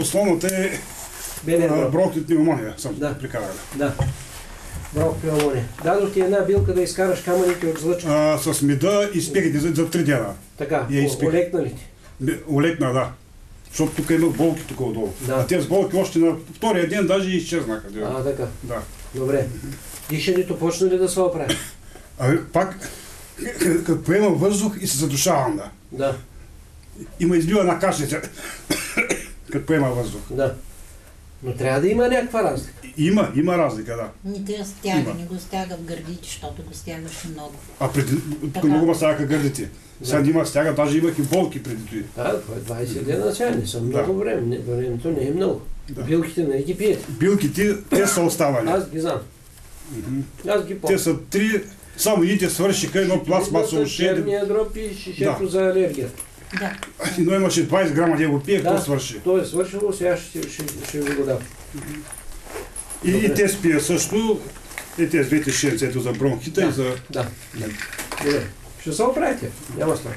основната е бронхит пневмония съм прекарал. Да. Бронхит пневмония. Дадох ти една билка да изкараш камъните от жлъчка. С меда и спеките за 3 дена. Така, олекна ли ти? Олекна, да. Защото тук имах болки тук отдолу. Да. А тези болки още на втория ден даже изчезнаха. Така. Да. Добре. Дишането почна ли да се оправи? Пак, като поемам въздух и се задушавам, да. Да. Има излива една кашлица, като поема въздух. Да. Но трябва да има някаква разлика. Има разлика, да. Не те стяга, не го стяга в гърдите, защото го стягаш много. Преди много ме стягаха гърдите. Сега не има стяга, даже имах и болки преди това. Това е 20 дена сега, не съм много време. Времето не е много. Да. Билките нали ги пиете? Билките, те са оставали. Аз ги знам. Аз ги помня. Те са 3, само едните свършиха едно пластмасово шеде. Черния дроб и шишето за алергия. Да. Но имаше 20 грама, да го пие, какво свърши? То е свършило, сега ще ви го дам. И те спия също, и тези двете шенцето за бронхите и за... Да. Добре. Ще се оправите, няма страх.